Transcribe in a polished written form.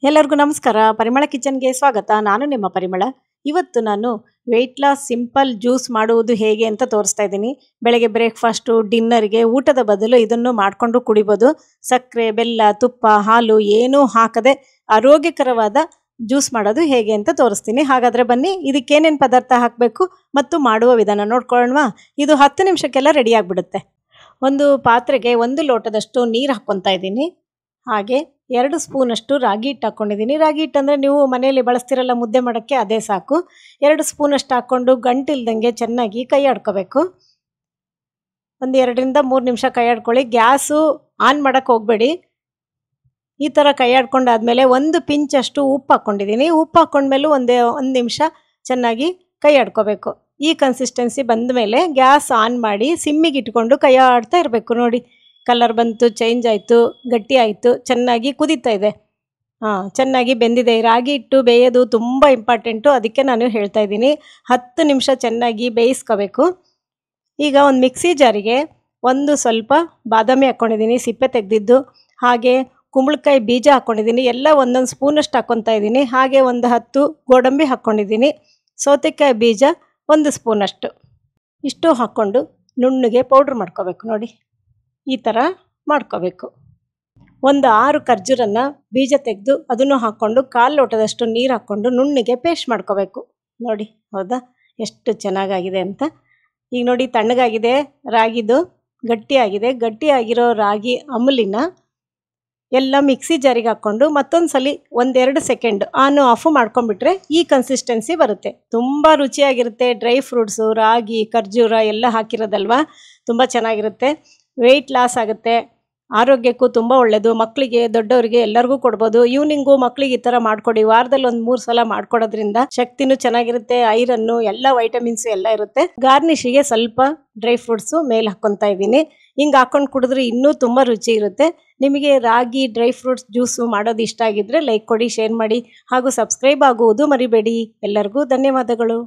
ಎಲ್ಲರಿಗೂ ನಮಸ್ಕಾರ. ಪರಿಮಳ ಕಿಚನ್ಗೆ ಸ್ವಾಗತ. ನಾನು ನಿಮ್ಮ ಪರಿಮಳ. ಇವತ್ತು ನಾನು ವೆಯ್ಟ್ ಲಾಸ್ ಸಿಂಪಲ್ ಜ್ಯೂಸ್ ಮಾಡುವುದು ಹೇಗೆ ಅಂತ ತೋರಿಸ್ತಾ ಇದ್ದೀನಿ. ಬೆಳಗ್ಗೆ ಬ್ರೇಕ್ಫಾಸ್ಟು, ಡಿನ್ನರ್ಗೆ, ಊಟದ ಬದಲು ಇದನ್ನು ಮಾಡಿಕೊಂಡು ಕುಡಿಬೋದು. ಸಕ್ಕರೆ, ಬೆಲ್ಲ, ತುಪ್ಪ, ಹಾಲು ಏನೂ ಹಾಕದೆ ಆರೋಗ್ಯಕರವಾದ ಜ್ಯೂಸ್ ಮಾಡೋದು ಹೇಗೆ ಅಂತ ತೋರಿಸ್ತೀನಿ. ಹಾಗಾದರೆ ಬನ್ನಿ, ಇದಕ್ಕೇನೇನು ಪದಾರ್ಥ ಹಾಕಬೇಕು ಮತ್ತು ಮಾಡುವ ವಿಧಾನ ನೋಡ್ಕೊಳ್ಳೋಣವಾ. ಇದು 10 ನಿಮಿಷಕ್ಕೆಲ್ಲ ರೆಡಿ ಆಗಿಬಿಡುತ್ತೆ. ಒಂದು ಪಾತ್ರೆಗೆ 1 ಲೋಟದಷ್ಟು ನೀರು ಹಾಕ್ಕೊತಾ ಇದ್ದೀನಿ. ಹಾಗೆ 2 ಸ್ಪೂನಷ್ಟು ರಾಗಿ ಹಿಟ್ಟು ಹಾಕ್ಕೊಂಡಿದ್ದೀನಿ. ರಾಗಿ ಹಿಟ್ಟು ಅಂದರೆ ನೀವು ಮನೆಯಲ್ಲಿ ಬಳಸ್ತಿರಲ್ಲ, ಮುದ್ದೆ ಮಾಡೋಕ್ಕೆ ಅದೇ ಸಾಕು. 2 ಸ್ಪೂನಷ್ಟು ಹಾಕ್ಕೊಂಡು ಗಂಟಿಲ್ದಂಗೆ ಚೆನ್ನಾಗಿ ಕೈ ಆಡ್ಕೋಬೇಕು. ಒಂದು 2 ರಿಂದ 3 ನಿಮಿಷ ಕೈ ಆಡ್ಕೊಳ್ಳಿ. ಗ್ಯಾಸು ಆನ್ ಮಾಡೋಕ್ಕೆ ಹೋಗಬೇಡಿ. ಈ ಥರ ಕೈ ಆಡ್ಕೊಂಡಾದ್ಮೇಲೆ 1 ಪಿಂಚಷ್ಟು ಉಪ್ಪು ಹಾಕ್ಕೊಂಡಿದ್ದೀನಿ. ಉಪ್ಪು ಹಾಕ್ಕೊಂಡ್ಮೇಲೂ ಒಂದು ನಿಮಿಷ ಚೆನ್ನಾಗಿ ಕೈ ಆಡ್ಕೋಬೇಕು. ಈ ಕನ್ಸಿಸ್ಟೆನ್ಸಿ ಬಂದ ಮೇಲೆ ಗ್ಯಾಸ್ ಆನ್ ಮಾಡಿ ಸಿಮ್ಮಿಗೆ ಇಟ್ಕೊಂಡು ಕೈ ಆಡ್ತಾ ಇರಬೇಕು. ನೋಡಿ, ಕಲರ್ ಬಂತು, ಚೇಂಜ್ ಆಯಿತು, ಗಟ್ಟಿ ಆಯಿತು, ಚೆನ್ನಾಗಿ ಕುದೀತಾ ಇದೆ. ಚೆನ್ನಾಗಿ ಬೆಂದಿದೆ. ರಾಗಿ ಹಿಟ್ಟು ಬೇಯೋದು ತುಂಬ ಇಂಪಾರ್ಟೆಂಟು, ಅದಕ್ಕೆ ನಾನು ಹೇಳ್ತಾ ಇದ್ದೀನಿ. 10 ನಿಮಿಷ ಚೆನ್ನಾಗಿ ಬೇಯಿಸ್ಕೋಬೇಕು. ಈಗ ಒಂದು ಮಿಕ್ಸಿ ಜಾರಿಗೆ ಸ್ವಲ್ಪ ಬಾದಾಮಿ ಹಾಕ್ಕೊಂಡಿದ್ದೀನಿ, ಸಿಪ್ಪೆ ತೆಗೆದಿದ್ದು. ಹಾಗೆ ಕುಂಬಳಕಾಯಿ ಬೀಜ ಹಾಕ್ಕೊಂಡಿದ್ದೀನಿ. ಎಲ್ಲ 1 ಸ್ಪೂನಷ್ಟು ಹಾಕ್ಕೊತಾ ಇದ್ದೀನಿ. ಹಾಗೆ ಒಂದು 10 ಗೋಡಂಬಿ ಹಾಕ್ಕೊಂಡಿದ್ದೀನಿ. ಸೌತೆಕಾಯಿ ಬೀಜ 1 ಸ್ಪೂನಷ್ಟು. ಇಷ್ಟು ಹಾಕ್ಕೊಂಡು ನುಣ್ಣಗೆ ಪೌಡ್ರ್ ಮಾಡ್ಕೋಬೇಕು. ನೋಡಿ, ಈ ಥರ ಮಾಡ್ಕೋಬೇಕು. ಒಂದು 6 ಖರ್ಜೂರನ್ನು ಬೀಜ ತೆಗೆದು ಅದನ್ನು ಹಾಕ್ಕೊಂಡು 1/4 ಲೋಟದಷ್ಟು ನೀರು ಹಾಕ್ಕೊಂಡು ನುಣ್ಣಗೆ ಪೇಸ್ಟ್ ಮಾಡ್ಕೋಬೇಕು. ನೋಡಿ, ಹೌದಾ, ಎಷ್ಟು ಚೆನ್ನಾಗಾಗಿದೆ ಅಂತ. ಈಗ ನೋಡಿ, ತಣ್ಣಗಾಗಿದೆ ರಾಗಿದು, ಗಟ್ಟಿಯಾಗಿದೆ. ಗಟ್ಟಿಯಾಗಿರೋ ರಾಗಿ ಅಂಬಲಿನ ಎಲ್ಲ ಮಿಕ್ಸಿ ಜಾರಿಗೆ ಹಾಕ್ಕೊಂಡು ಮತ್ತೊಂದು ಸಲ 1-2 ಸೆಕೆಂಡ್ ಆನು ಆಫು ಮಾಡ್ಕೊಂಡ್ಬಿಟ್ರೆ ಈ ಕನ್ಸಿಸ್ಟೆನ್ಸಿ ಬರುತ್ತೆ. ತುಂಬ ರುಚಿಯಾಗಿರುತ್ತೆ. ಡ್ರೈ ಫ್ರೂಟ್ಸು, ರಾಗಿ, ಖರ್ಜೂರ ಎಲ್ಲ ಹಾಕಿರೋದಲ್ವ, ತುಂಬ ಚೆನ್ನಾಗಿರುತ್ತೆ. ವೆಯ್ಟ್ ಲಾಸ್ ಆಗುತ್ತೆ. ಆರೋಗ್ಯಕ್ಕೂ ತುಂಬ ಒಳ್ಳೆಯದು. ಮಕ್ಕಳಿಗೆ, ದೊಡ್ಡವರಿಗೆ ಎಲ್ಲರಿಗೂ ಕೊಡ್ಬೋದು. ಈವ್ನಿಂಗು ಮಕ್ಕಳಿಗೆ ಈ ಥರ ಮಾಡಿಕೊಡಿ. ವಾರದಲ್ಲಿ 1-3 ಸಲ ಮಾಡ್ಕೊಡೋದ್ರಿಂದ ಶಕ್ತಿನೂ ಚೆನ್ನಾಗಿರುತ್ತೆ, ಐರನ್ನು, ಎಲ್ಲ ವೈಟಮಿನ್ಸು ಎಲ್ಲ ಇರುತ್ತೆ. ಗಾರ್ನಿಷಿಗೆ ಸ್ವಲ್ಪ ಡ್ರೈ ಫ್ರೂಟ್ಸು ಮೇಲೆ ಹಾಕ್ಕೊತಾ ಇದ್ದೀನಿ. ಹಿಂಗೆ ಹಾಕ್ಕೊಂಡು ಕುಡಿದ್ರೆ ಇನ್ನೂ ತುಂಬ ರುಚಿ ಇರುತ್ತೆ. ನಿಮಗೆ ರಾಗಿ ಡ್ರೈ ಫ್ರೂಟ್ಸ್ ಜ್ಯೂಸು ಮಾಡೋದು ಇಷ್ಟ ಆಗಿದ್ದರೆ ಲೈಕ್ ಕೊಡಿ, ಶೇರ್ ಮಾಡಿ ಹಾಗೂ ಸಬ್ಸ್ಕ್ರೈಬ್ ಆಗುವುದು ಮರಿಬೇಡಿ. ಎಲ್ಲರಿಗೂ ಧನ್ಯವಾದಗಳು.